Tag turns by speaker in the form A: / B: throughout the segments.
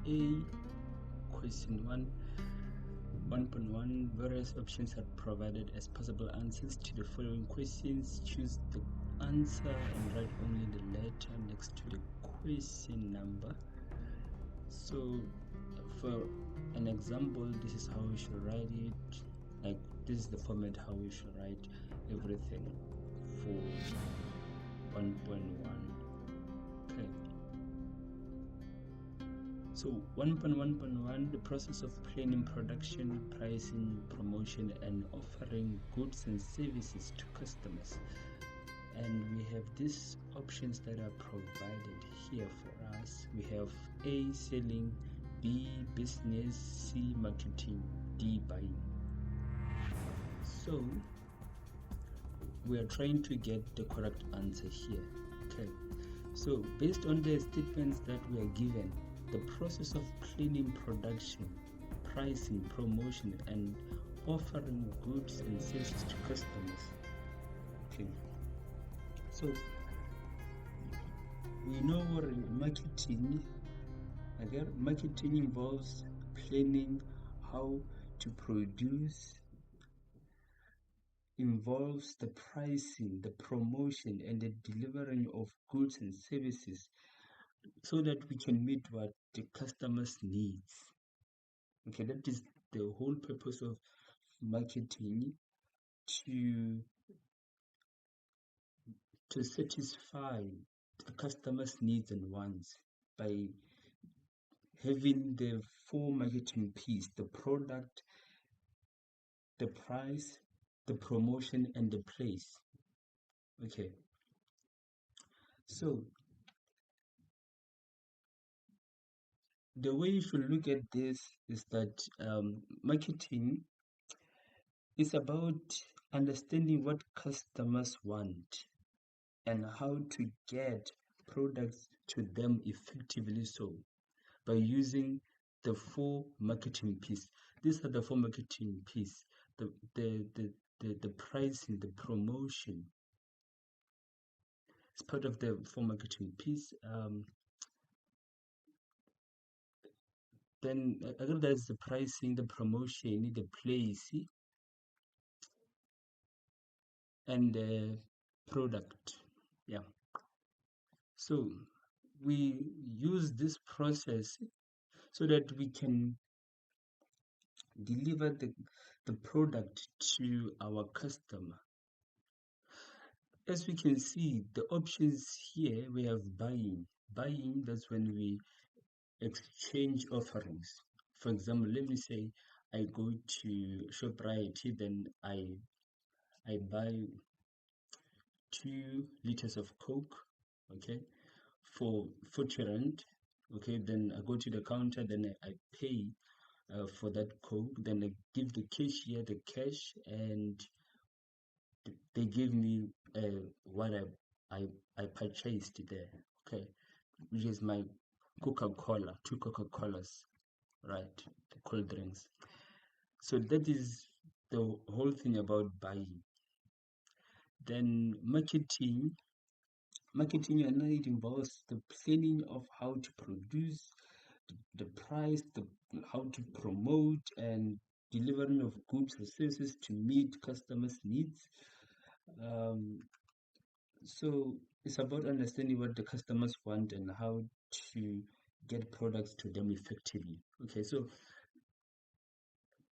A: A. Question 1.1. Various options are provided as possible answers to the following questions. Choose the answer and write only the letter next to the question number. So for an example, this is how we should write it. Like, this is the format how we should write everything for 1.1. Okay. So 1.1.1, the process of planning production, pricing, promotion, and offering goods and services to customers. And we have these options that are provided here for us. We have A, selling, B, business, C, marketing, D, buying. So we are trying to get the correct answer here. Okay, so based on the statements that we are given, the process of planning production, pricing, promotion, and offering goods and services to customers. Okay, so we know what marketing, again, marketing involves planning how to produce, involves the pricing, the promotion, and the delivering of goods and services so that we can meet what the customers needs. Okay, that is the whole purpose of marketing, to satisfy the customers' needs and wants by having the four marketing P's: the product, the price, the promotion, and the place. Okay, so the way you should look at this is that marketing is about understanding what customers want and how to get products to them effectively, so by using the four marketing P's. These are the four marketing P's: the pricing, the promotion. It's part of the four marketing P's. Then again, there's the pricing, the promotion, the place, and the product. Yeah. So we use this process so that we can deliver the product to our customer. As we can see, the options here, we have buying. Buying, that's when we exchange offerings. For example, let me say I go to ShopRite, then I buy 2 liters of Coke, okay, for 40 rand. Okay, then I go to the counter, then I pay for that Coke, then I give the cashier the cash, and they give me what I purchased there, okay, which is my Coca-Cola, 2 Coca-Colas, right, the cold drinks. So that is the whole thing about buying. Then marketing, and it involves the planning of how to produce, the price, how to promote, and delivering of goods or services to meet customers' needs. So it's about understanding what the customers want and how to get products to them effectively. Okay, so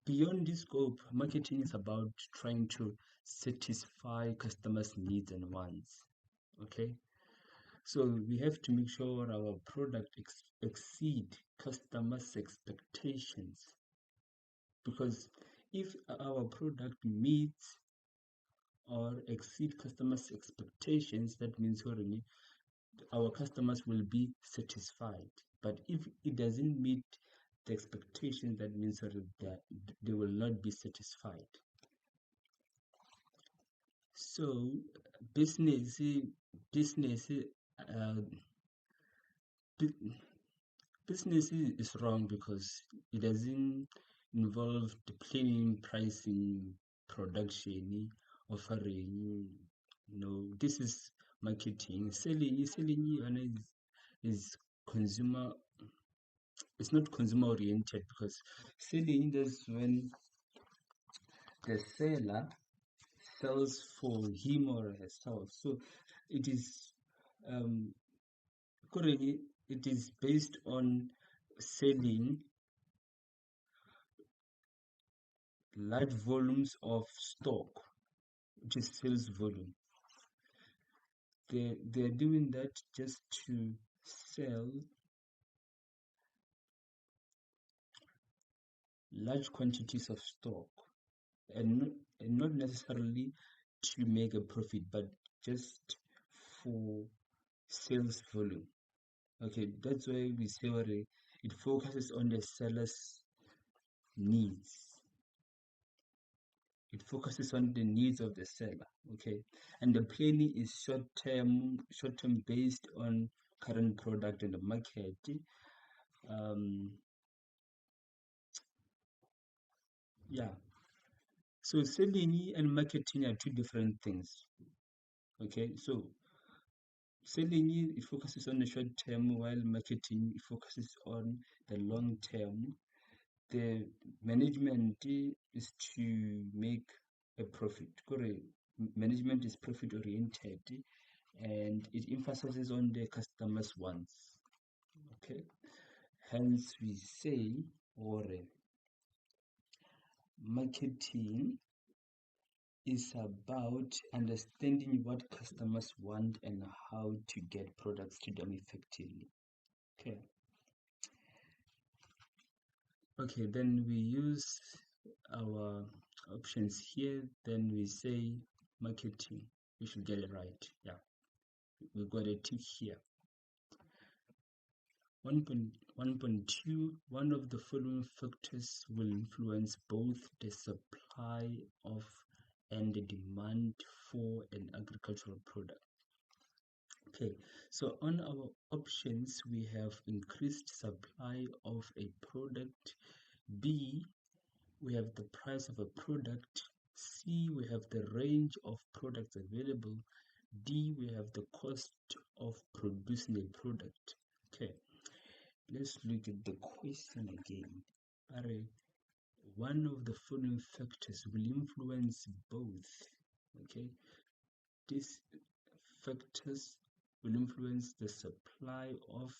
A: beyond this scope, marketing is about trying to satisfy customers' needs and wants. Okay, so we have to make sure our product exceed customers' expectations, because if our product meets or exceed customers' expectations, that means already our customers will be satisfied. But if it doesn't meet the expectation, that means that they will not be satisfied. So business uh, business is wrong because it doesn't involve the planning, pricing, production, offering. This is marketing. Selling is consumer it's not consumer oriented, because selling is when the seller sells for him or herself. So it is currently it is based on selling large volumes of stock, which is sales volume. They're doing that just to sell large quantities of stock, and not necessarily to make a profit, but just for sales volume. Okay, that's why we say it focuses on the seller's needs. It focuses on the needs of the seller. Okay, and the planning is short term based on current product in the market. Yeah. So selling and marketing are two different things. Okay, so selling it focuses on the short term, while marketing focuses on the long term. The management is to make a profit. Correct. Management is profit oriented, and it emphasizes on the customer's wants. Okay, hence we say, or marketing is about understanding what customers want and how to get products to them effectively. Okay, then we use our options here, then we say marketing. We should get it right. Yeah, we got a tick here. 1.2, one of the following factors will influence both the supply of and the demand for an agricultural product. Okay, so on our options, we have increased supply of a product. B, we have the price of a product. C, we have the range of products available. D, we have the cost of producing a product. Okay, let's look at the question again. One of the following factors will influence both. Okay, these factors will influence the supply of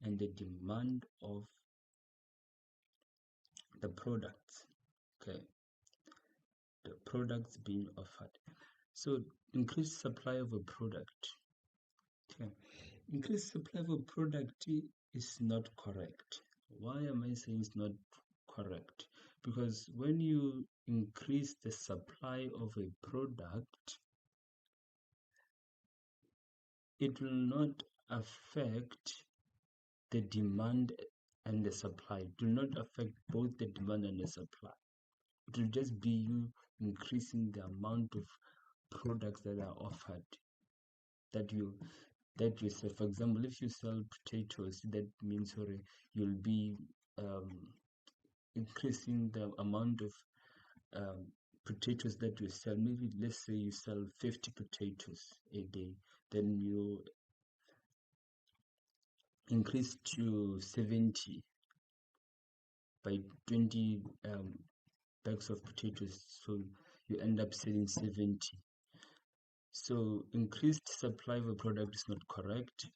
A: and the demand of the products. Okay, the products being offered. So increased supply of a product. Okay, increased supply of a product is not correct. Why am I saying it's not correct? Because when you increase the supply of a product, it will not affect the demand and the supply. It will not affect both the demand and the supply. It will just be you increasing the amount of products that are offered that you sell. For example, if you sell potatoes, that means you'll be increasing the amount of potatoes that you sell. Maybe let's say you sell 50 potatoes a day, then you increase to 70 by 20 bags of potatoes, so you end up selling 70. So increased supply of a product is not correct.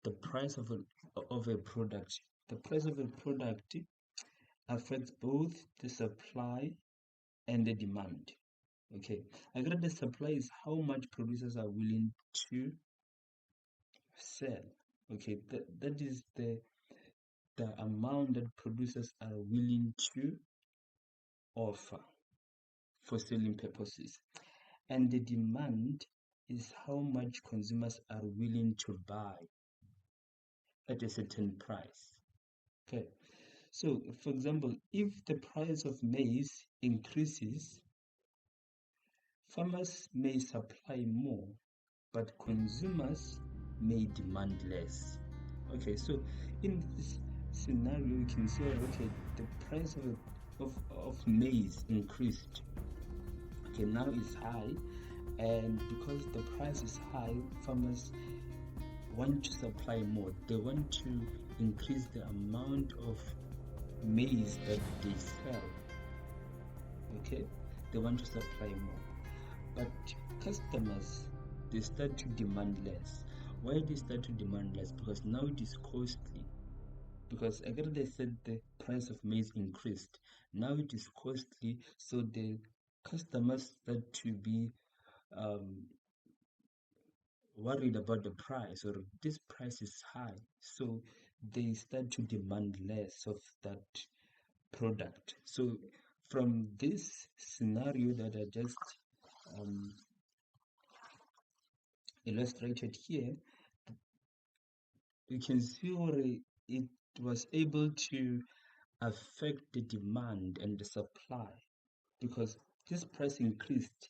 A: The price of a product affects both the supply and the demand. Okay, again, the supply is how much producers are willing to sell. Okay, that is the amount that producers are willing to offer for selling purposes, and the demand is how much consumers are willing to buy at a certain price. Okay, so for example, if the price of maize increases, farmers may supply more, but consumers may demand less. Okay, so in this scenario, you can say, okay, the price of maize increased. Okay, now it's high, and because the price is high, farmers want to supply more. They want to increase the amount of maize that they sell. Okay, they want to supply more, but customers, they start to demand less. Why they start to demand less? Because now it is costly. Because again, they said the price of maize increased. Now it is costly, so the customers start to be um, worried about the price, or this price is high, so they start to demand less of that product. So from this scenario that I just um, illustrated here, you can see where it was able to affect the demand and the supply, because this price increased,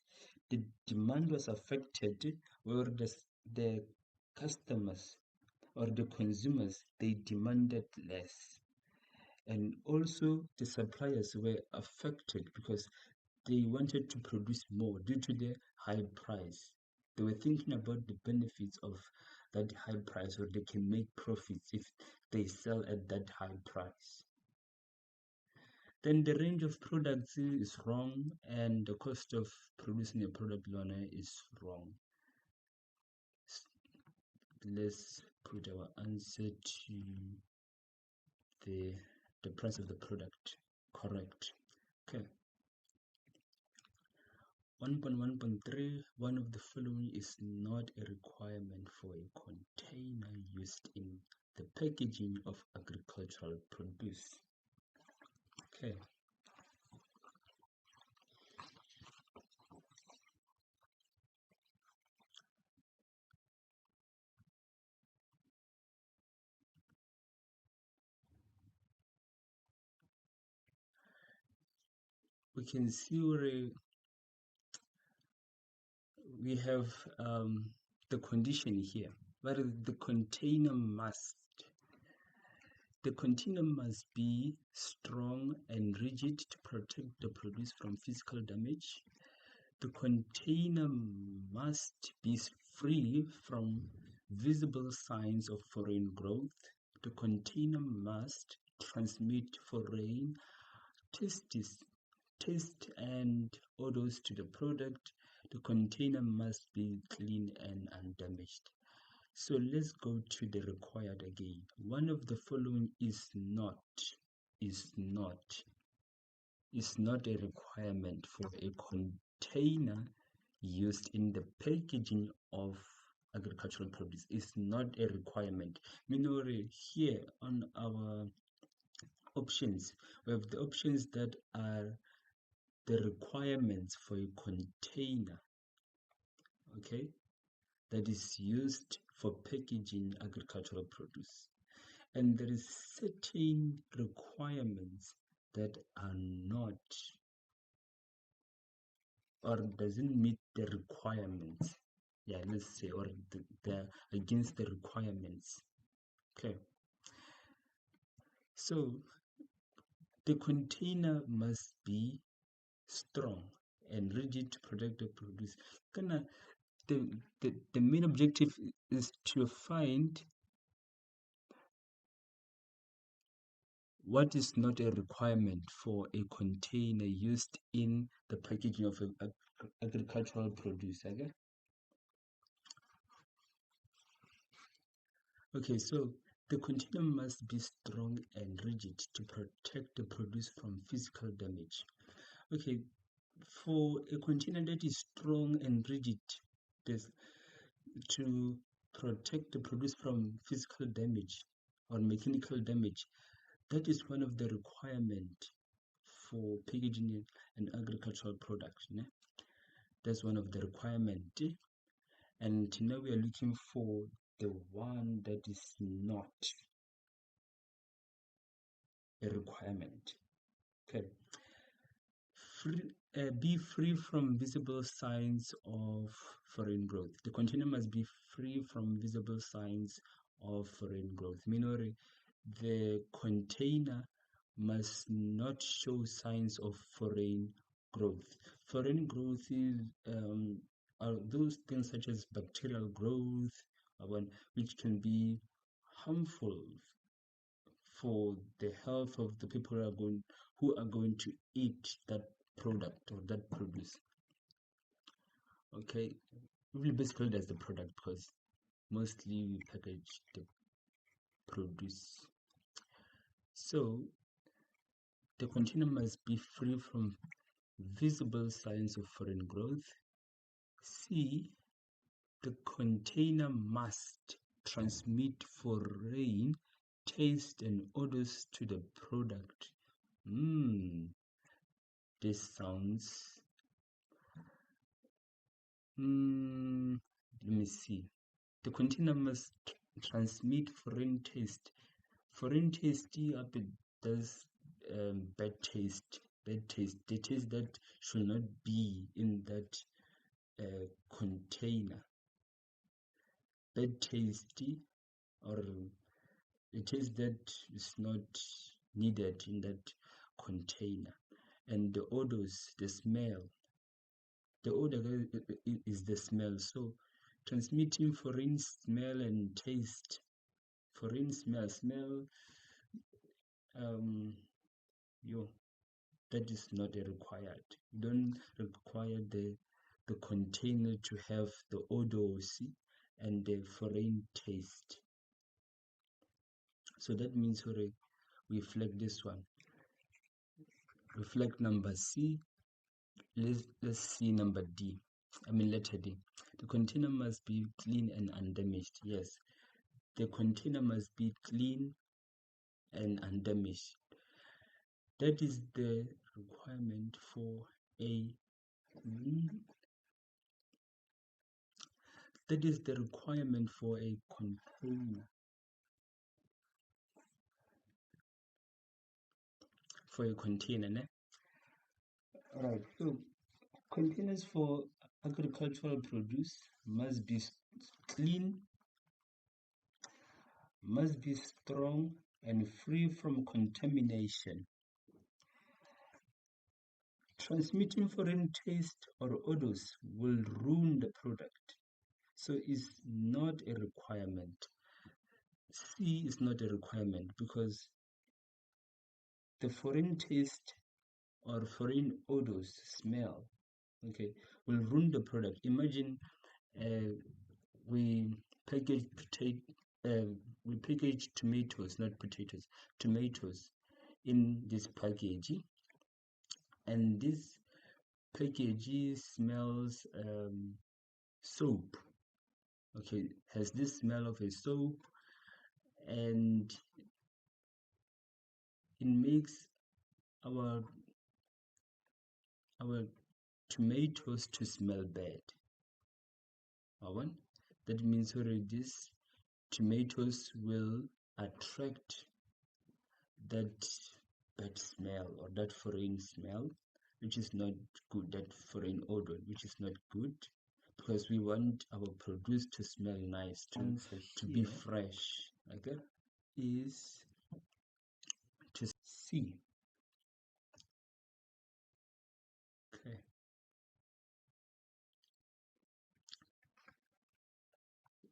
A: the demand was affected, where the customers or the consumers, they demanded less. And also the suppliers were affected because they wanted to produce more due to the high price. They were thinking about the benefits of that high price, or they can make profits if they sell at that high price. Then the range of products is wrong, and the cost of producing a product is wrong. Let's put our answer to the price of the product correct. Okay. 1.1.3, one of the following is not a requirement for a container used in the packaging of agricultural produce. Okay. We can see where we have the condition here, where the container must be strong and rigid to protect the produce from physical damage. The container must be free from visible signs of foreign growth. The container must transmit foreign taste and odors to the product. The container must be clean and undamaged. So let's go to the required again. One of the following is not a requirement for a container used in the packaging of agricultural produce. Is not a requirement. Meaning here on our options, we have the options that are the requirements for a container, okay, that is used for packaging agricultural produce. And there is certain requirements that are not, or doesn't meet the requirements. Yeah, let's say, or they're against the requirements. Okay. So the container must be strong and rigid to protect the produce. The main objective is to find what is not a requirement for a container used in the packaging of agricultural produce. Okay, so the container must be strong and rigid to protect the produce from physical damage. Okay, for a container that is strong and rigid, to protect the produce from physical damage or mechanical damage, that is one of the requirements for packaging an agricultural product. That's one of the requirements. And now we are looking for the one that is not a requirement. Okay. Be free from visible signs of foreign growth. The container must be free from visible signs of foreign growth. Meaning the container must not show signs of foreign growth. Foreign growth are those things such as bacterial growth, which can be harmful for the health of the people who are going to eat that product or that produce. Okay, we will basically call it as the product because mostly we package the produce. So the container must be free from visible signs of foreign growth. C, the container must transmit foreign taste and odors to the product. This sounds. Let me see. The container must transmit foreign taste. Foreign taste up it does bad taste. The taste that should not be in that container. Bad tasty, or a taste that is not needed in that container. And the odors, the smell. The odor is the smell. So transmitting foreign smell and taste. Foreign smell, that is not required. You don't require the container to have the odors and the foreign taste. So that means we flag this one. We flag number C. Let's see number D. Letter D. The container must be clean and undamaged. Yes, the container must be clean and undamaged. That is the requirement for a container. For a container, Alright, so containers for agricultural produce must be clean, must be strong and free from contamination. Transmitting foreign taste or odors will ruin the product. So it's not a requirement. C is not a requirement because the foreign taste or foreign odors, smell, okay, will ruin the product. Imagine we package tomatoes, not potatoes, tomatoes in this package, and this package smells soap. Okay, has this smell of a soap, and it makes our tomatoes to smell bad. That means these tomatoes will attract that bad smell or that foreign smell, which is not good, that foreign odor, which is not good, because we want our produce to smell nice, to be fresh. Okay, is to see. Okay.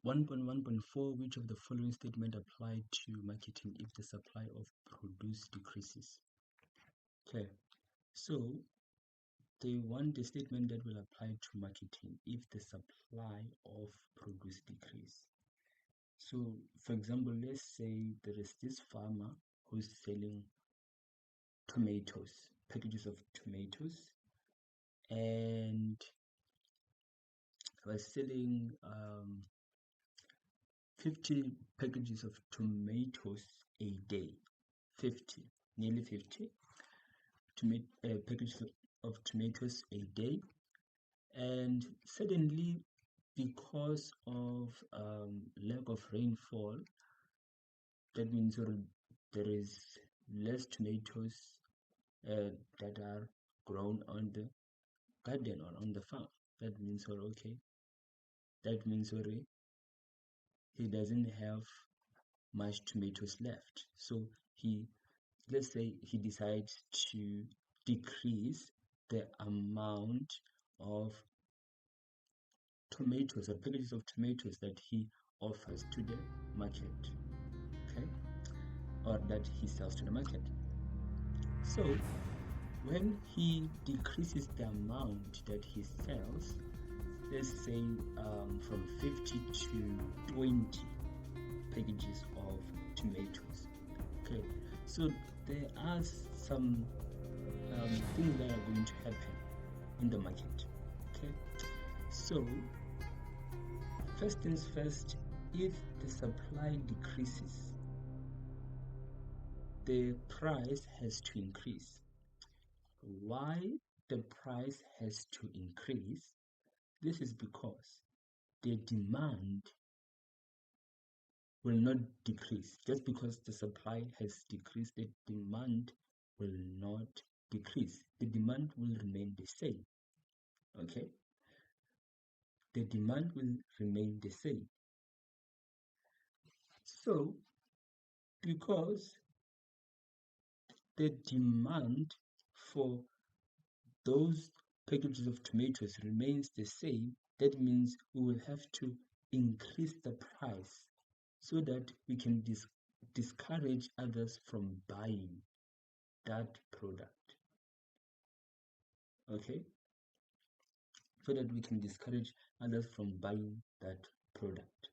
A: 1.1.4, which of the following statement apply to marketing if the supply of produce decreases? Okay, so they want the statement that will apply to marketing if the supply of produce decrease. So, for example, let's say there is this farmer who's selling tomatoes, packages of tomatoes, and was selling 50 packages of tomatoes a day. 50, nearly 50 packages of tomatoes a day, and suddenly, because of lack of rainfall, that means there is less tomatoes that are grown on the garden or on the farm. That means he doesn't have much tomatoes left. So let's say he decides to decrease the amount of tomatoes or packages of tomatoes that he offers to the market. Okay, or that he sells to the market. So when he decreases the amount that he sells, let's say from 50 to 20 packages of tomatoes. Okay, so there are some things that are going to happen in the market. Okay, so first things first, if the supply decreases, the price has to increase. Why the price has to increase? This is because the demand will not decrease. Just because the supply has decreased, the demand will not decrease. The demand will remain the same. Okay? The demand will remain the same. So, because the demand for those packages of tomatoes remains the same, that means we will have to increase the price so that we can discourage others from buying that product. Okay, so that we can discourage others from buying that product.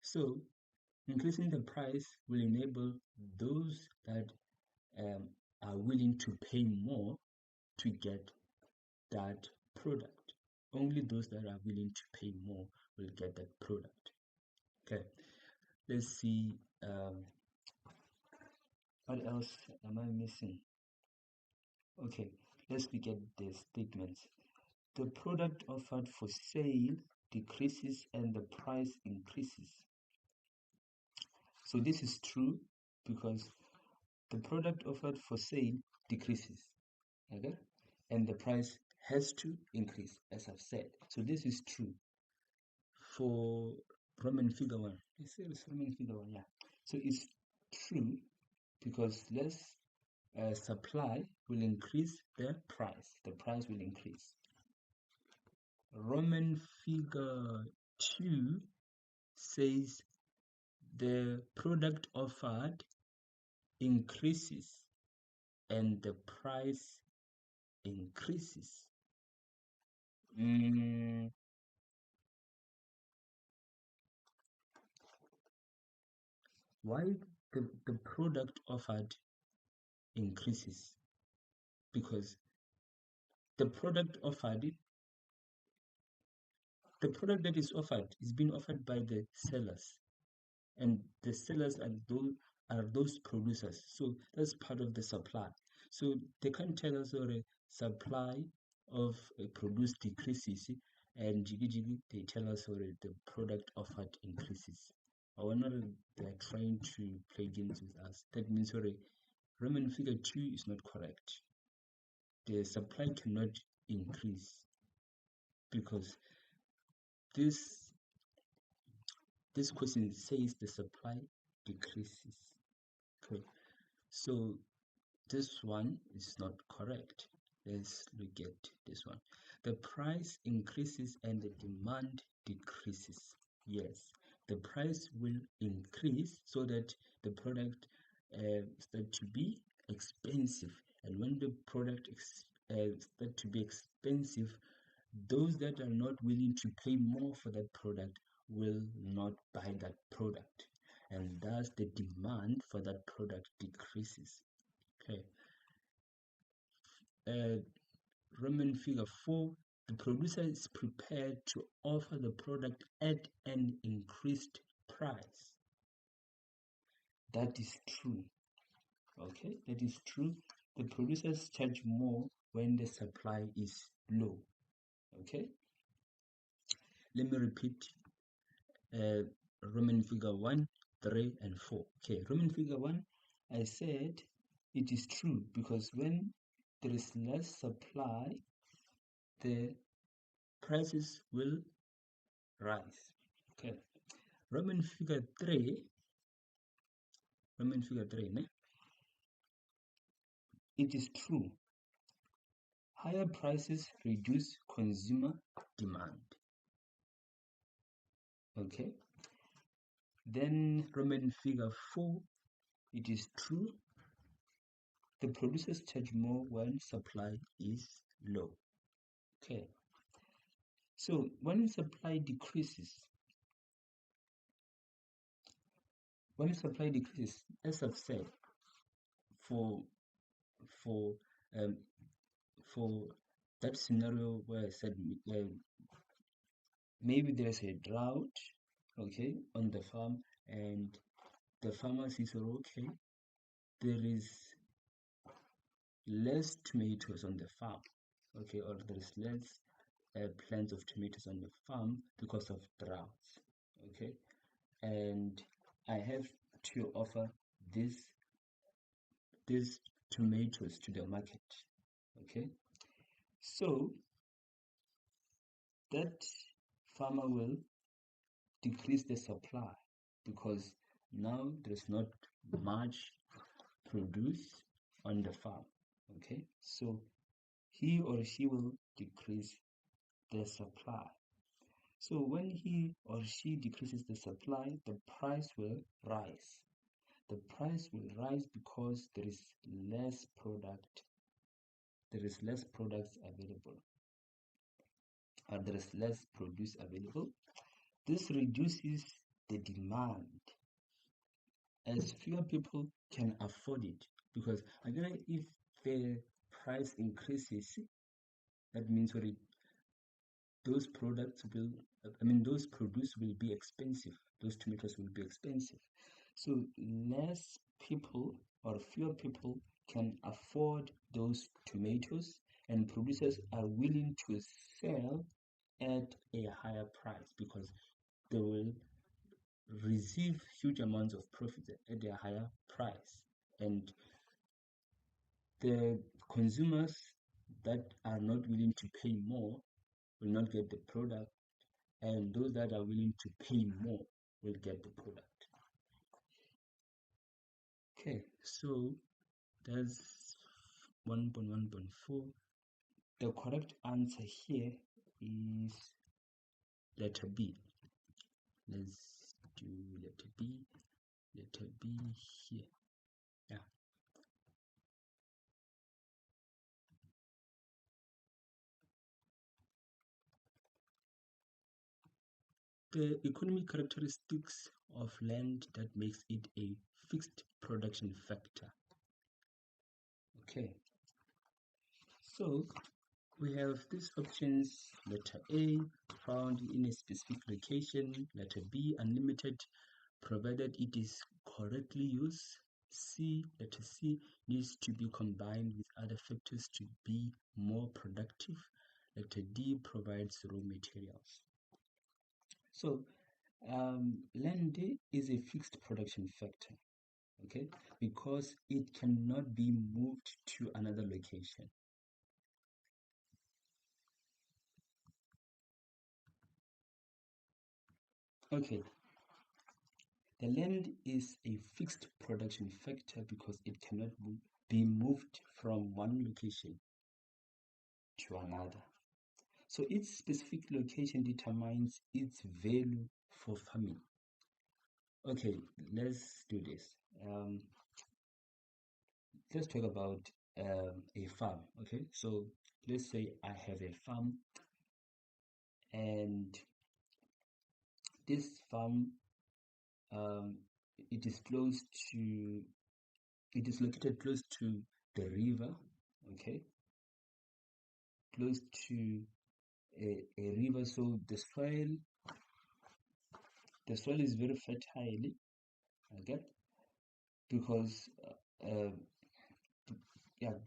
A: So increasing the price will enable those that are willing to pay more to get that product. Only those that are willing to pay more will get that product. Okay, let's see what else am I missing. Okay, let's look at the statements. The product offered for sale decreases and the price increases. So this is true because the product offered for sale decreases, okay, and the price has to increase, as I've said. So this is true for Roman figure 1. Let's say it's Roman figure 1, yeah. So it's true because less supply will increase the price. The price will increase. Roman figure 2 says the product offered increases and the price increases. Why the product offered increases? Because the product that is offered is being offered by the sellers, and the sellers are those producers. So that's part of the supply. So they can't tell us the supply of a produce decreases and they tell us the product offered increases. Or not, they're trying to play games with us. That means Roman figure 2 is not correct. The supply cannot increase because this question says the supply decreases. Okay, so this one is not correct. Let's look at this one. The price increases and the demand decreases. Yes, the price will increase so that the product start to be expensive, and when the product start to be expensive, those that are not willing to pay more for that product will not buy that product, and thus the demand for that product decreases. Okay. Roman figure 4, the producer is prepared to offer the product at an increased price. That is true. Okay, that is true. The producers charge more when the supply is low. Okay, let me repeat Roman figure 1, 3, and 4. Okay, Roman figure 1, I said it is true because when there is less supply, the prices will rise. Okay, Roman figure 3, ne? It is true. Higher prices reduce consumer demand. Okay, then Roman figure 4, it is true the producers charge more when supply is low. Okay, so when supply decreases, as I've said, for for um, for that scenario where I said maybe there's a drought, okay, on the farm, and the farmer says, okay, there is less tomatoes on the farm, okay, or there is less plants of tomatoes on the farm because of droughts, okay, and I have to offer these tomatoes to the market, okay, so that farmer will decrease the supply because now there's not much produce on the farm, okay, so he or she will decrease the supply. So when he or she decreases the supply, the price will rise. The price will rise because there is less products available, or there is less produce available. This reduces the demand as fewer people can afford it, because again, if the price increases, that means those products will, those produce will be expensive, those tomatoes will be expensive, so less people or fewer people can afford those tomatoes, and producers are willing to sell at a higher price because they will receive huge amounts of profit at a higher price, and the consumers that are not willing to pay more will not get the product, and those that are willing to pay more will get the product. Okay, so that's 1.1.4. The correct answer here is letter B. Let's do letter B here. Yeah. The economic characteristics of land that makes it a fixed production factor. Okay, so we have these options: letter A, found in a specific location; letter B, unlimited, provided it is correctly used; letter C, needs to be combined with other factors to be more productive; letter D, provides raw materials. So land is a fixed production factor, okay, because it cannot be moved to another location. Okay, the land is a fixed production factor because it cannot be moved from one location to another. So its specific location determines its value for farming. Okay, let's do this. Let's talk about a farm. Okay, so let's say I have a farm, and this farm, um, it is located close to the river. Okay, close to a river, so the soil is very fertile, okay, because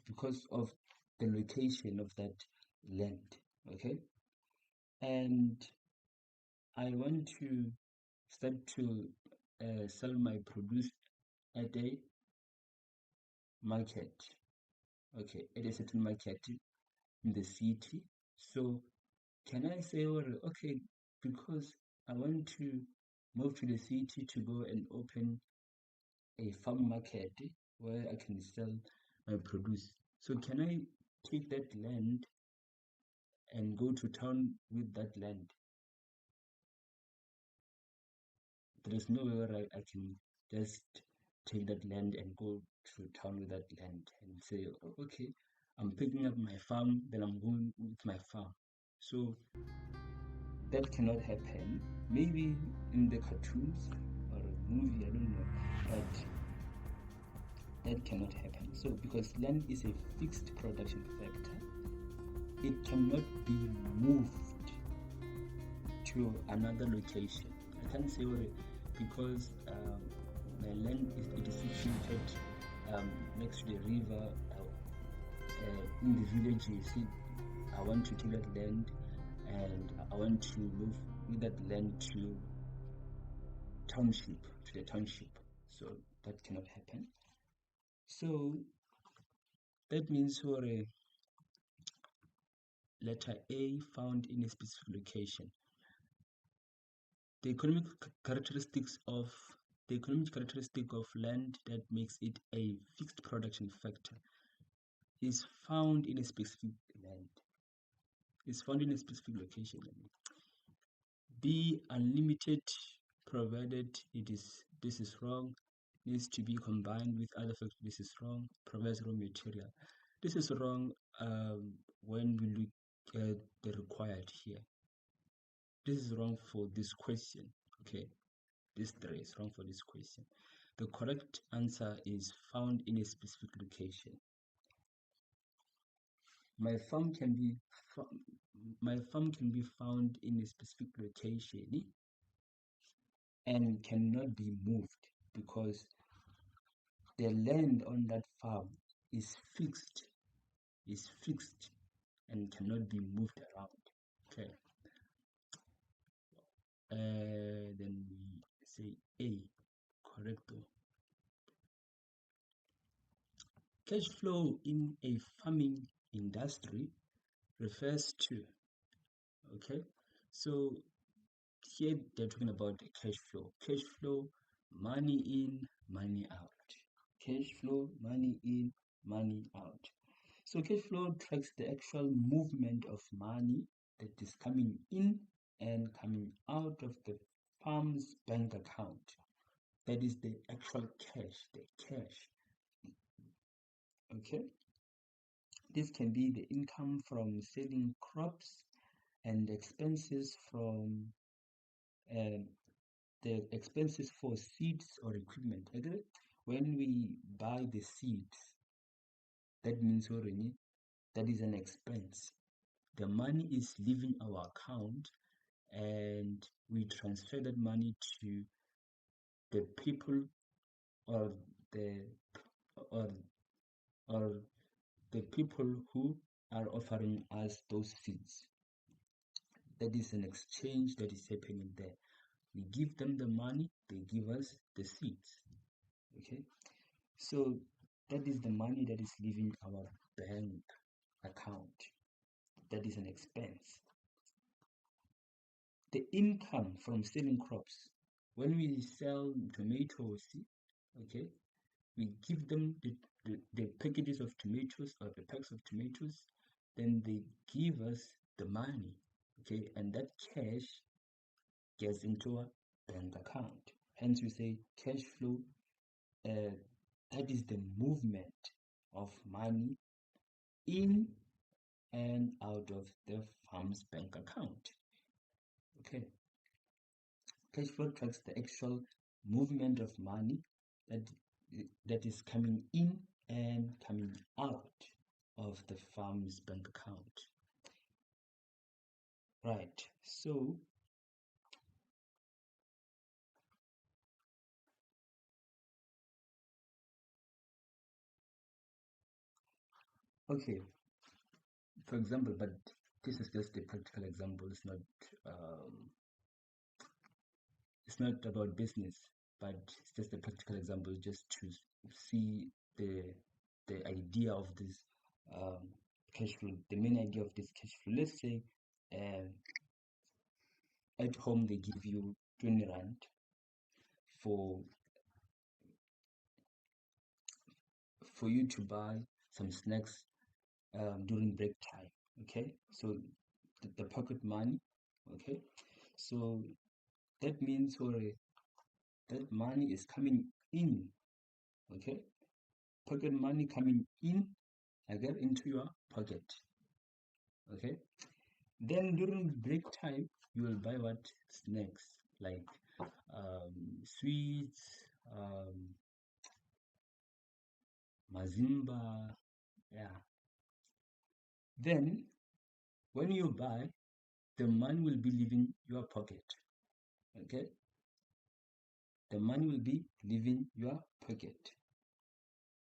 A: because of the location of that land, okay, and I want to start to sell my produce at a market, okay, at a certain market in the city. So can I say, well, okay, because I want to move to the city to go and open a farm market where I can sell my produce. So can I take that land and go to town with that land? There is no way where I can just take that land and go to town with that land and say, oh, okay, I'm picking up my farm, then I'm going with my farm. So that cannot happen. Maybe in the cartoons or a movie, I don't know, but that cannot happen. So because land is a fixed production factor, it cannot be moved to another location. I can't say what because my land is situated next to the river. In the village, you see, I want to take that land and I want to move with that land to the township. So that cannot happen. So that means for a letter A found in a specific location. The economic characteristic of land that makes it a fixed production factor is found in a specific land. Is found in a specific location. B, unlimited, provided this is wrong, needs to be combined with other factors. This is wrong. Provides raw material. This is wrong when we look at the required here. This is wrong for this question. Okay, this 3 is wrong for this question. The correct answer is found in a specific location. My farm can be found in a specific location and cannot be moved because the land on that farm is fixed and cannot be moved around. Okay. Then we say A, correcto. Cash flow in a farming industry refers to, okay, so here they're talking about the cash flow, money in, money out. Cash flow, money in, money out. So cash flow tracks the actual movement of money that is coming in and coming out of the farm's bank account. That is the actual cash, the cash. Okay. This can be the income from selling crops and expenses from the expenses for seeds or equipment. Okay? When we buy the seeds, that means already that is an expense. The money is leaving our account and we transfer that money to the people or the people who are offering us those seeds. That is an exchange that is happening there. We give them the money, they give us the seeds. Okay, so that is the money that is leaving our bank account. That is an expense. The income from selling crops. When we sell tomatoes, okay, we give them the packages of tomatoes or the packs of tomatoes, then they give us the money, okay, and that cash gets into our bank account. Hence we say cash flow, that is the movement of money in and out of the farm's bank account. Okay, cash flow tracks the actual movement of money that is coming in and coming out of the farm's bank account. Right, so okay, for example, but this is just a practical example. It's not about business, but it's just a practical example just to see the idea of this cash flow, the main idea of this cash flow. Let's say at home they give you 20 rand for you to buy some snacks during break time. Okay, so the pocket money. Okay, so that means that money is coming in Okay, pocket money coming in again into your pocket. Okay, then during break time, you will buy what? Snacks like sweets, mazimba, yeah. Then when you buy, the money will be leaving your pocket. Okay, the money will be leaving your pocket.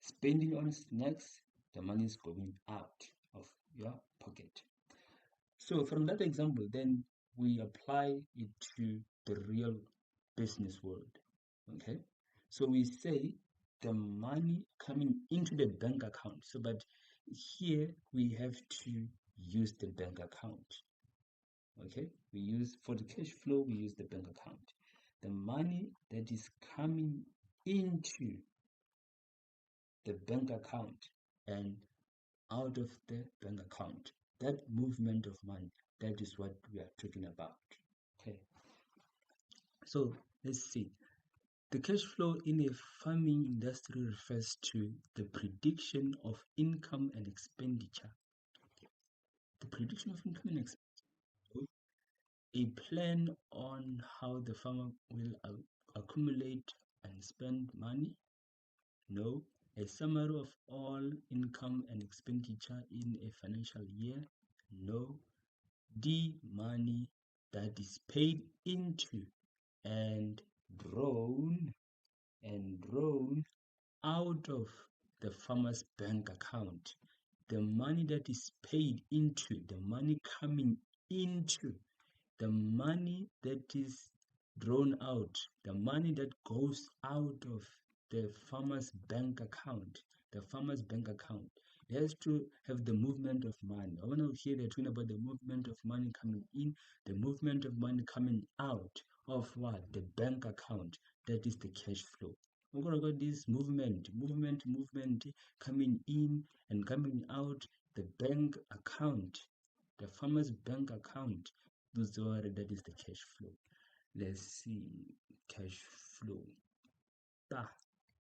A: Spending on snacks, the money is going out of your pocket. So from that example, then we apply it to the real business world. Okay, so we say the money coming into the bank account. So, but here we have to use the bank account. Okay, we use for the cash flow, we use the bank account. The money that is coming into the bank account and out of the bank account, that movement of money, that is what we are talking about. Okay, so let's see. The cash flow in a farming industry refers to the prediction of income and expenditure. The prediction of income and expenditure, a plan on how the farmer will accumulate and spend money. No, a summary of all income and expenditure in a financial year. No, the money that is paid into and drawn out of the farmer's bank account. The money that is paid into, the money coming into, the money that is drawn out, the money that goes out of the farmer's bank account. The farmer's bank account. It has to have the movement of money. I want to hear they're talking about the movement of money coming in, the movement of money coming out of what? The bank account. That is the cash flow. We're going to get this movement coming in and coming out the bank account, the farmer's bank account. That is the cash flow. Let's see, cash flow.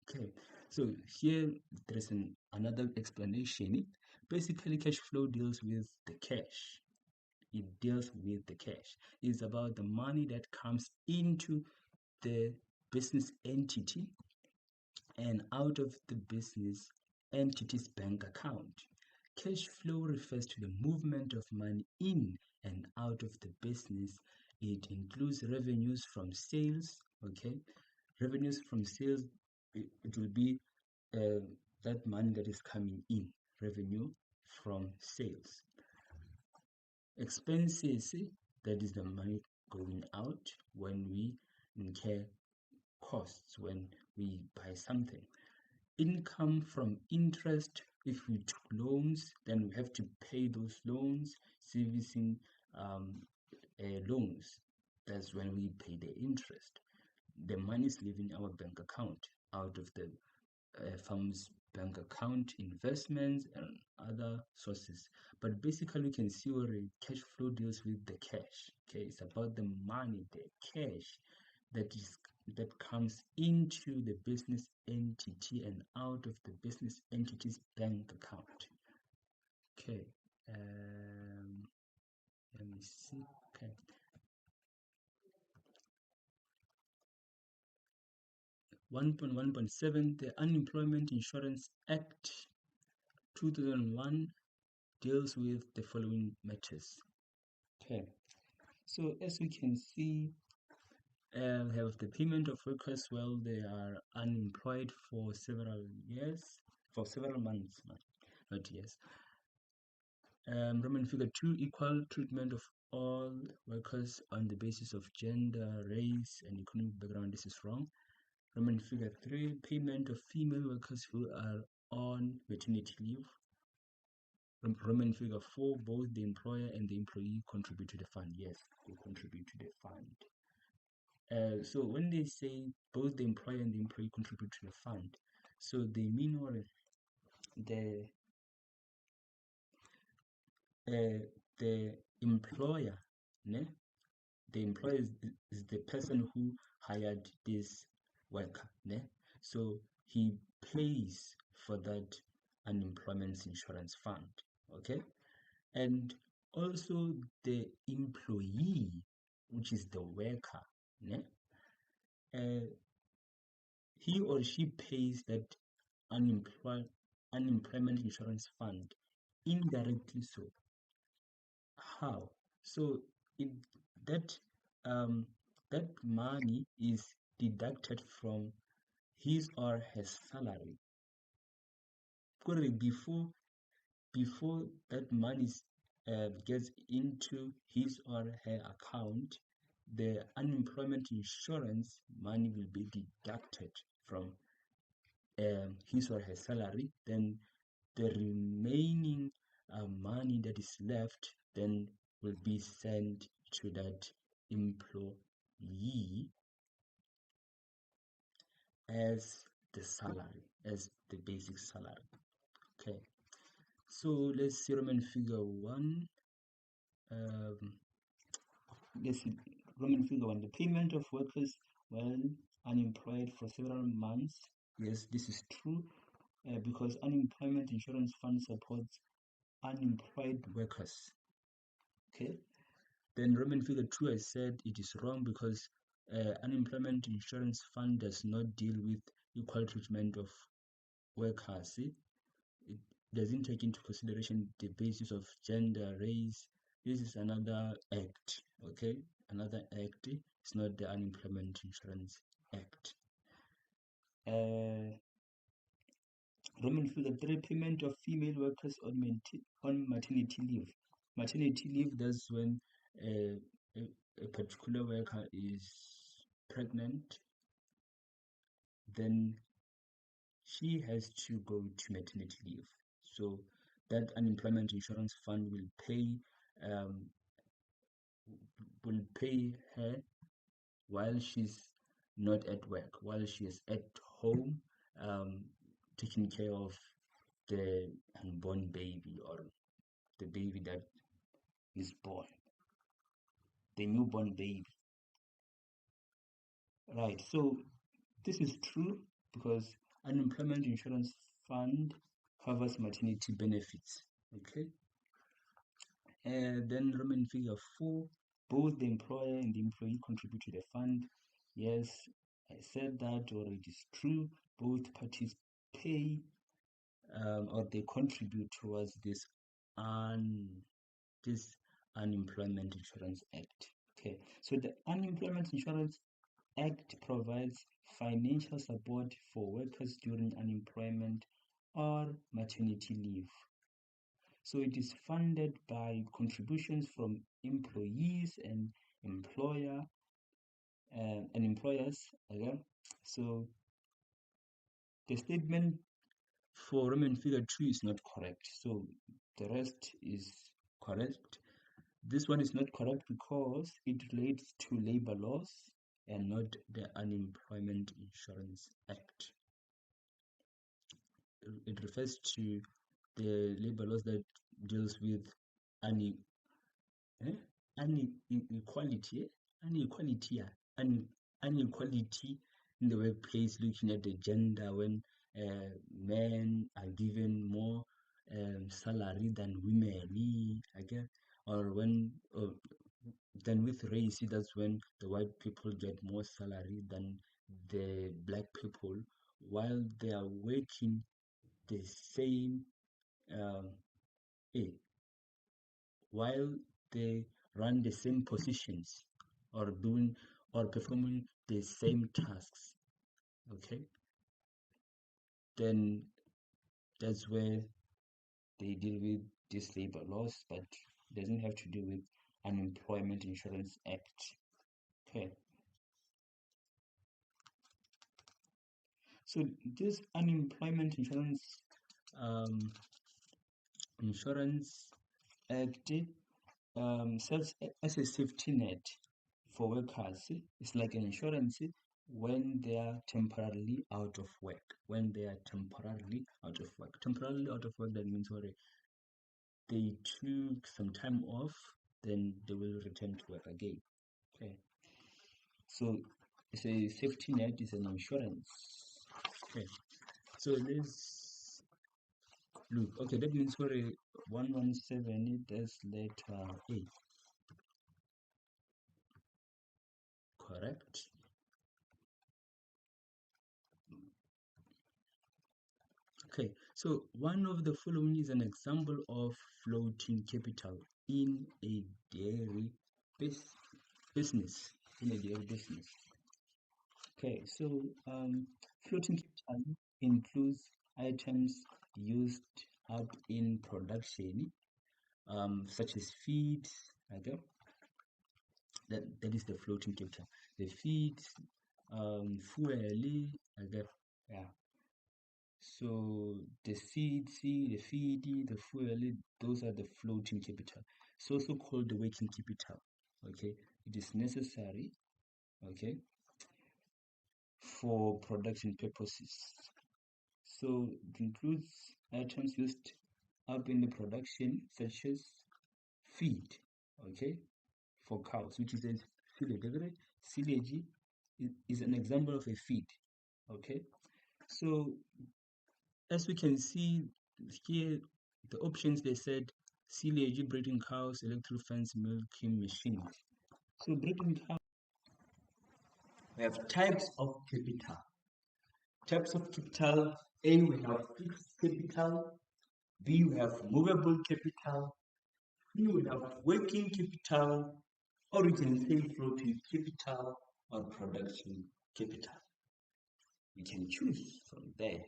A: Okay, so here there's another explanation. Basically, cash flow deals with the cash. It deals with the cash. It's about the money that comes into the business entity and out of the business entity's bank account. Cash flow refers to the movement of money in and out of the business. It includes revenues from sales. Okay, revenues from sales, it will be that money that is coming in, revenue from sales. Expenses, that is the money going out when we incur costs, when we buy something. Income from interest, if we took loans, then we have to pay those loans, servicing loans. That's when we pay the interest. The money is leaving our bank account out of the firm's bank account, investments, and other sources. But basically, you can see where cash flow deals with the cash. Okay, it's about the money, the cash that comes into the business entity and out of the business entity's bank account. Okay, let me see. Okay. One point 1.7, the Unemployment Insurance Act 2001 deals with the following matters. Okay, so as we can see, we have the payment of workers while they are unemployed for several years, for several months, not years. Roman figure 2, equal treatment of all workers on the basis of gender, race, and economic background. This is wrong. Roman figure 3, payment of female workers who are on maternity leave. Roman figure 4, both the employer and the employee contribute to the fund. Yes, they contribute to the fund. So when they say both the employer and the employee contribute to the fund, so they mean what? The employer, ne? The employer is the person who hired this worker, ne? So he pays for that unemployment insurance fund. Okay, and also the employee, which is the worker, né? He or she pays that unemployment insurance fund indirectly. So how? So it that um that money is deducted from his or her salary. Before that money gets into his or her account, the unemployment insurance money will be deducted from his or her salary. Then the remaining money that is left then will be sent to that employee as the salary, as the basic salary. Okay, so let's see Roman figure 1. Let's see Roman figure 1. The payment of workers while unemployed for several months. Yes, this is true because unemployment insurance fund supports unemployed workers. Okay, then Roman figure 2, I said it is wrong because unemployment insurance fund does not deal with equal treatment of workers. See? It doesn't take into consideration the basis of gender, race. This is another act. Okay, another act. It's not the Unemployment Insurance Act. Roman figure 3, payment of female workers on maternity leave. Maternity leave, that's when a particular worker is pregnant, then she has to go to maternity leave. So that unemployment insurance fund will pay her while she's not at work, while she is at home taking care of the unborn baby or the baby that is born, the newborn baby. Right, so this is true because unemployment insurance fund covers maternity benefits. Okay, and then Roman figure 4, both the employer and the employee contribute to the fund. Yes, I said that, or it is true. Both parties pay or they contribute towards this Unemployment Insurance Act. Okay, so the Unemployment Insurance Act provides financial support for workers during unemployment or maternity leave. So it is funded by contributions from employees and employers. Okay, so the statement for Roman figure 2 is not correct. So the rest is correct. This one is not correct because it relates to labor laws and not the Unemployment Insurance Act. It refers to the labor laws that deals with inequality in the workplace, looking at the gender when men are given more salary than women, again, or when then with race, that's when the white people get more salary than the black people while they are working the same while they run the same positions or doing or performing the same tasks. Okay, then that's where they deal with these labor laws, but it doesn't have to do with Unemployment Insurance Act. Okay, so this Unemployment Insurance Act serves as a safety net for workers. It's like an insurance when they are temporarily out of work. Temporarily out of work, that means what? They took some time off, then they will return to work again. Okay, so it's a safety net, is an insurance. Okay, so let's look. Okay, that means for a 117 it is letter A, correct? Okay, so one of the following is an example of floating capital in a dairy business. In a dairy business. Okay, so floating capital includes items used up in production, such as feed. Okay, that is the floating capital. The feed, fuel. Okay, yeah. So the seed, the feed, the fuel, those are the floating capital. It's also called the working capital. Okay, it is necessary. Okay, for production purposes. So it includes items used up in the production, such as feed. Okay, for cows, which is a silage. Silage is an example of a feed. Okay, so as we can see here, the options they said silage, breeding cows, electric fence, milking machines. So breeding cows, we have types of capital. Types of capital: A, we have fixed capital; B, we have movable capital; C, we have working capital; or we can say floating capital or production capital. We can choose from there.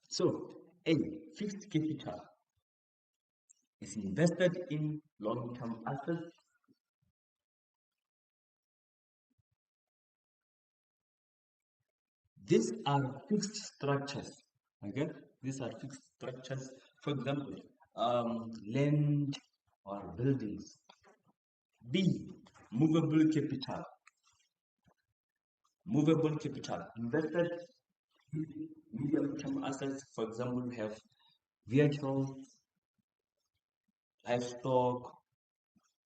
A: So, A, fixed capital is invested in long-term assets. These are fixed structures. Okay, these are fixed structures. For example, land or buildings. B, movable capital. Movable capital invested in medium-term assets. For example, we have vehicles, livestock.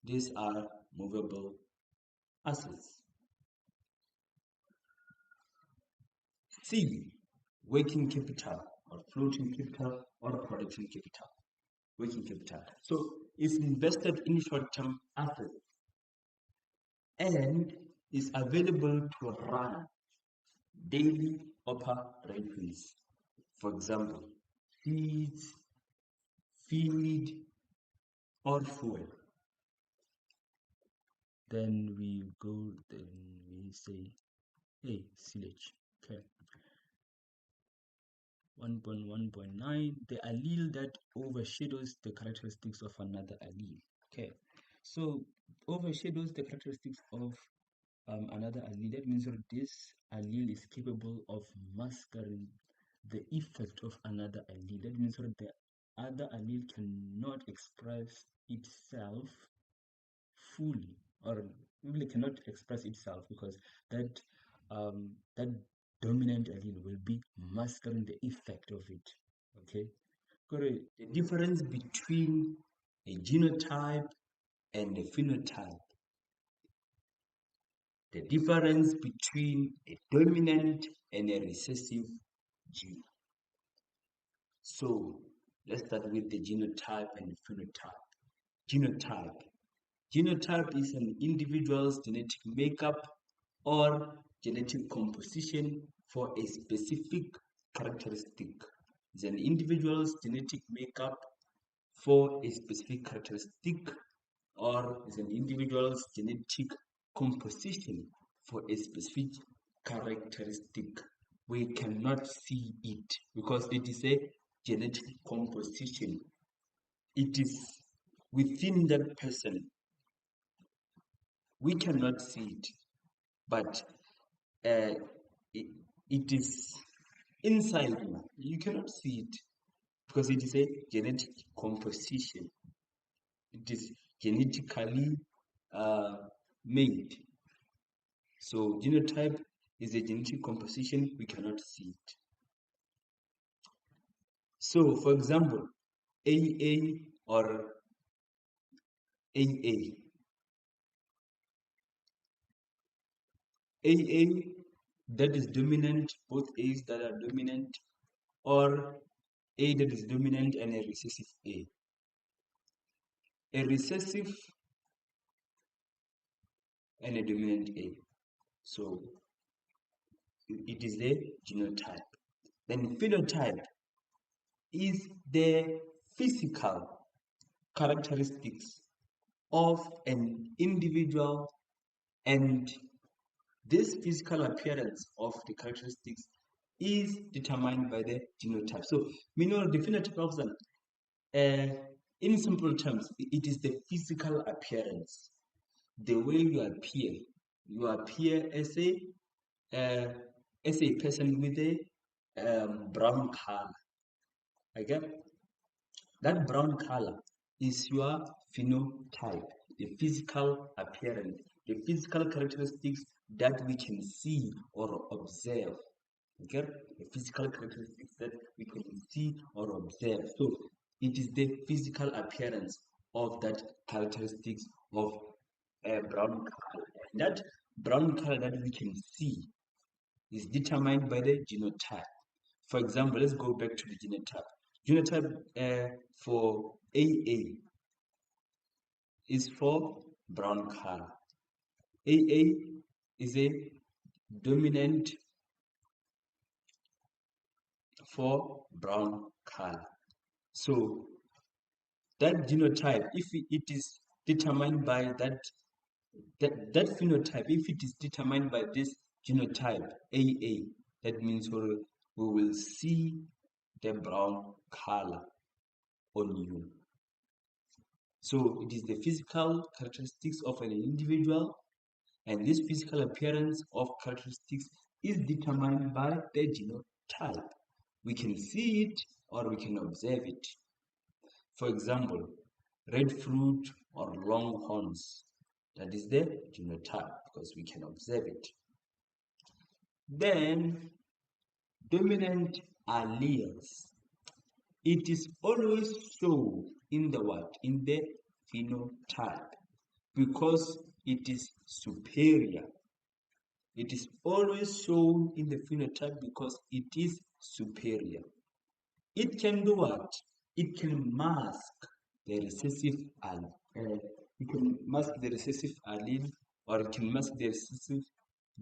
A: These are movable assets. C, working capital or floating capital or production capital. Working capital. So it's invested in short-term assets and is available to run daily operations. For example, seeds, feed, or fuel. Then we say, hey, silage. Okay. 1.1.9, the allele that overshadows the characteristics of another allele. Okay, so overshadows the characteristics of another allele. That means that this allele is capable of masking the effect of another allele. That means that the other allele cannot express itself fully, or really cannot express itself, because that that dominant allele will be masking the effect of it. Okay, the difference between a genotype and a phenotype. The difference between a dominant and a recessive gene. So let's start with the genotype and phenotype. Genotype. Genotype is an individual's genetic makeup or genetic composition for a specific characteristic. It's an individual's genetic makeup for a specific characteristic, or is an individual's genetic composition for a specific characteristic. We cannot see it because it is a genetic composition. It is within that person. We cannot see it, but it is inside you. You cannot see it because it is a genetic composition. It is genetically made. So genotype is a genetic composition, we cannot see it. So for example, AA or AA. AA that is dominant, both A's that are dominant, or A that is dominant and a recessive A. A recessive and a dominant A. So it is the genotype. Then phenotype is the physical characteristics of an individual, and this physical appearance of the characteristics is determined by the genotype. So, meaning the phenotype of them, in simple terms, it is the physical appearance, the way you appear. You appear as a person with a brown color. Okay, that brown color is your phenotype, the physical appearance, the physical characteristics that we can see or observe. Okay, the physical characteristics that we can see or observe. So it is the physical appearance of that characteristics of a brown color. And that brown color that we can see is determined by the genotype. For example, let's go back to the genotype. Genotype for AA is for brown color. AA is a dominant for brown color. So that genotype, if it is determined by that phenotype, if it is determined by this genotype AA, that means we will see the brown color on you. So it is the physical characteristics of an individual, and this physical appearance of characteristics is determined by the genotype. We can see it or we can observe it. For example, red fruit or long horns, that is the genotype because we can observe it. Then, dominant alleles. It is always shown in the what? In the phenotype, because it is superior. It is always shown in the phenotype because it is superior. It can do what? It can mask the recessive allele. It can mask the recessive allele, or it can mask the recessive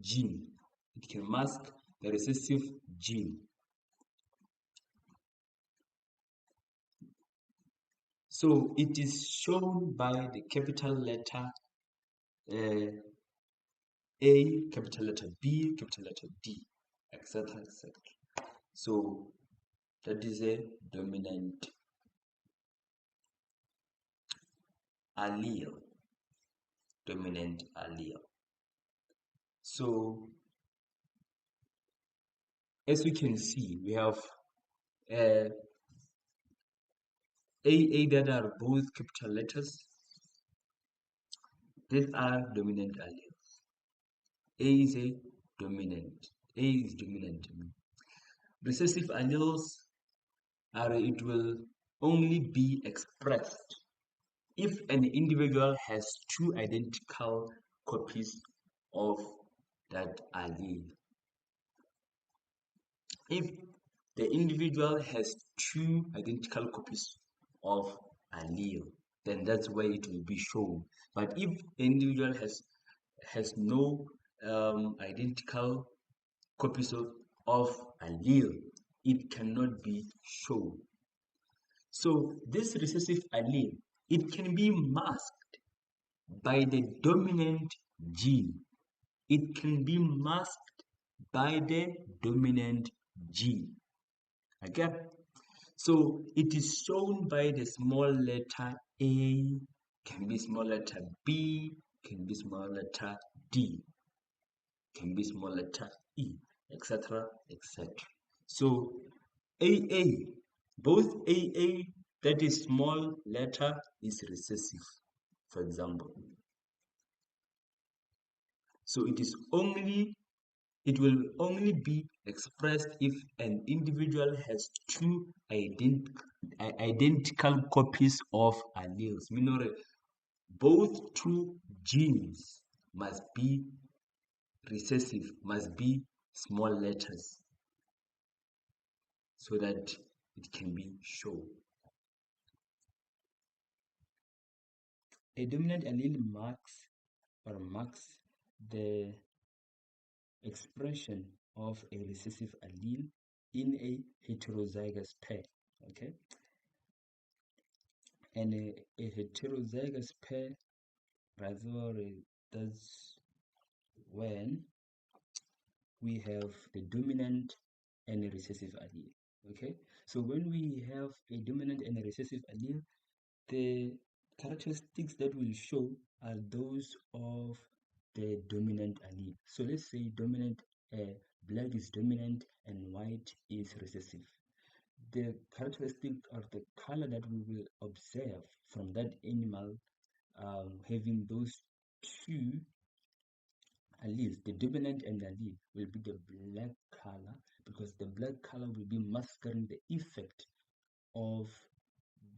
A: gene. It can mask the recessive gene. So it is shown by the capital letter A, capital letter B, capital letter D, etc., etc. So that is a dominant allele. Dominant allele. So as we can see, we have AA that are both capital letters. These are dominant alleles. A is a dominant. A is dominant. Recessive alleles it will only be expressed if an individual has two identical copies of that allele. If the individual has two identical copies of allele, then that's where it will be shown. But if the individual has no identical copies of allele, it cannot be shown. So this recessive allele, it can be masked by the dominant gene. It can be masked by the dominant gene. Okay? So it is shown by the small letter A, can be small letter B, can be small letter D, can be small letter E, etc., etc. So AA, both AA, that is small letter, is recessive, for example. So it will only be expressed if an individual has two identical copies of alleles, meaning both two genes must be recessive, must be small letters so that it can be shown. A dominant allele marks the expression of a recessive allele in a heterozygous pair. Okay, and a heterozygous pair rather that's when we have the dominant and a recessive allele. Okay, so when we have a dominant and a recessive allele, the characteristics that will show are those of the dominant allele. So let's say black is dominant and white is recessive. The characteristic or the color that we will observe from that animal having those two alleles, the dominant and the allele, will be the black color, because the black color will be masking the effect of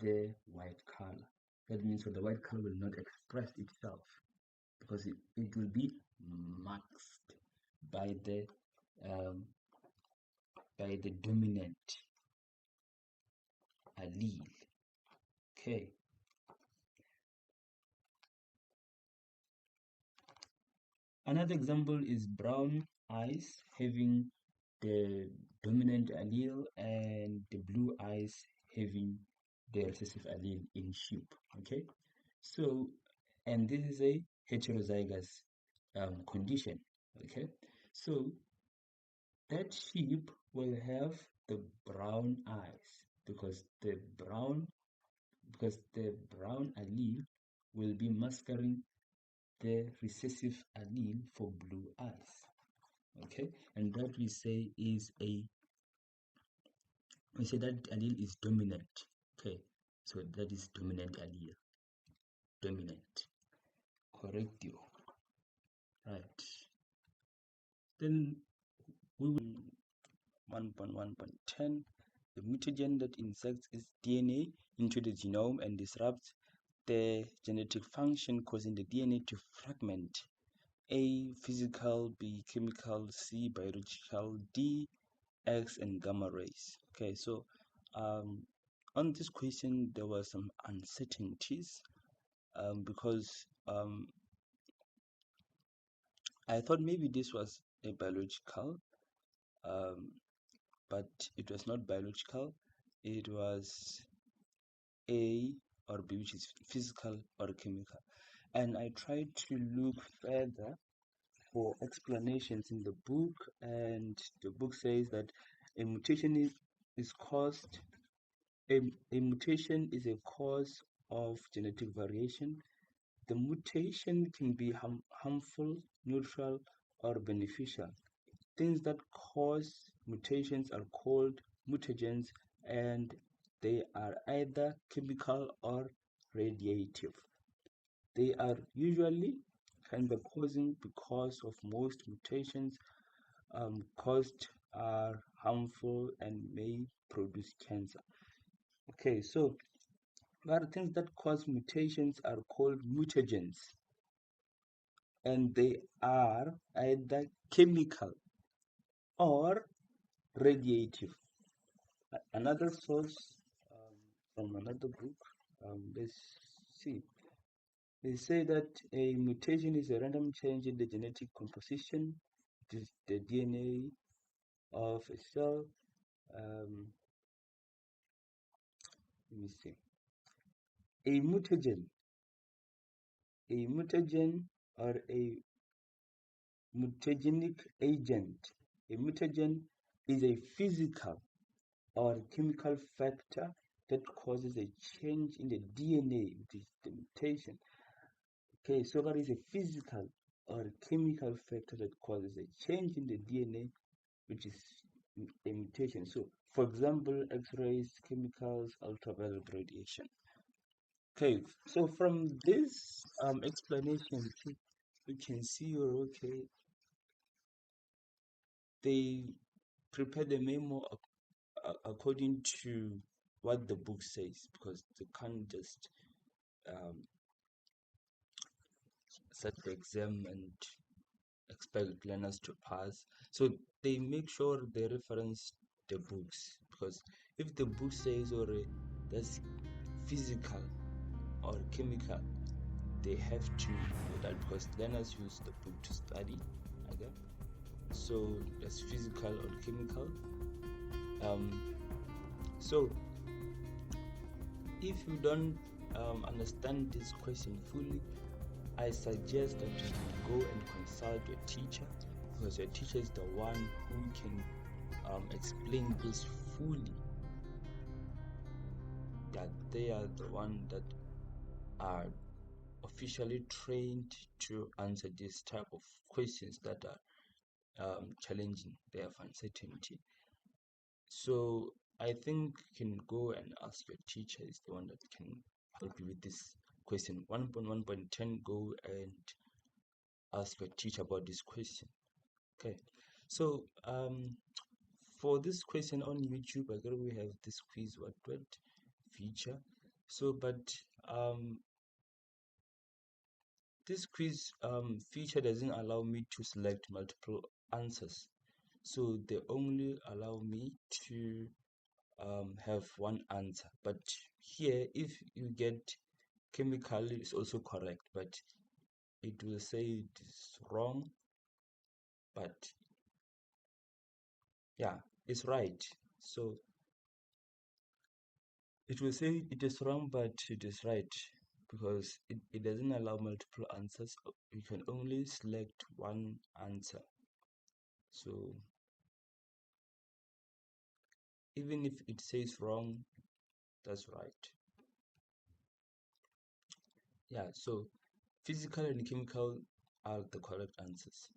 A: the white color. That means that the white color will not express itself, because it will be masked by the dominant allele. Okay. Another example is brown eyes having the dominant allele and the blue eyes having the recessive allele in sheep. Okay, so and this is a heterozygous condition. Okay, so that sheep will have the brown eyes because the brown allele will be masking the recessive allele for blue eyes. Okay, and that we say that allele is dominant. Okay, so that is dominant allele. Dominant. Correct you. Right. Then we will 1.1.10. The mutagen that inserts its DNA into the genome and disrupts the genetic function, causing the DNA to fragment. A, physical, B, chemical, C, biological, D, X, and gamma rays. Okay, so on this question there were some uncertainties because I thought maybe this was a biological, but it was not biological. It was A or B, which is physical or chemical. And I tried to look further for explanations in the book, and the book says that a mutation is caused a mutation is a cause of genetic variation. The mutation can be harmful, neutral, or beneficial. Things that cause mutations are called mutagens, and they are either chemical or radiative. They are usually kind of causing because of most mutations caused are harmful and may produce cancer. Okay, so there are things that cause mutations are called mutagens, and they are either chemical or radiative. Another source from another book, let's see. They say that a mutation is a random change in the genetic composition, the DNA of a cell. Let me see. A mutagen or a mutagenic agent. A mutagen is a physical or chemical factor that causes a change in the DNA, which is the mutation. Okay, so that is a physical or chemical factor that causes a change in the DNA, which is a mutation. So, for example, X-rays, chemicals, ultraviolet radiation. Okay, so from this explanation, you can see, okay, they prepare the memo according to what the book says, because they can't just set the exam and expect learners to pass. So they make sure they reference the books, because if the book says or that's physical or chemical, they have to know that, because learners use the book to study. Okay, so that's physical or chemical. So if you don't understand this question fully, I suggest that you go and consult your teacher, because your teacher is the one who can explain this fully. That they are the one that are officially trained to answer this type of questions that are challenging. They have uncertainty. So I think you can go and ask your teacher, is the one that can help you with this question. 1.1.10, go and ask your teacher about this question. Okay, so for this question on YouTube, I got we have this quiz what feature. So but this quiz feature doesn't allow me to select multiple answers, so they only allow me to have one answer. But here, if you get chemical, it's also correct, but it will say it is wrong. But yeah, it's right. So it will say it is wrong, but it is right, because it doesn't allow multiple answers. You can only select one answer. So even if it says wrong, that's right. Yeah, so physical and chemical are the correct answers.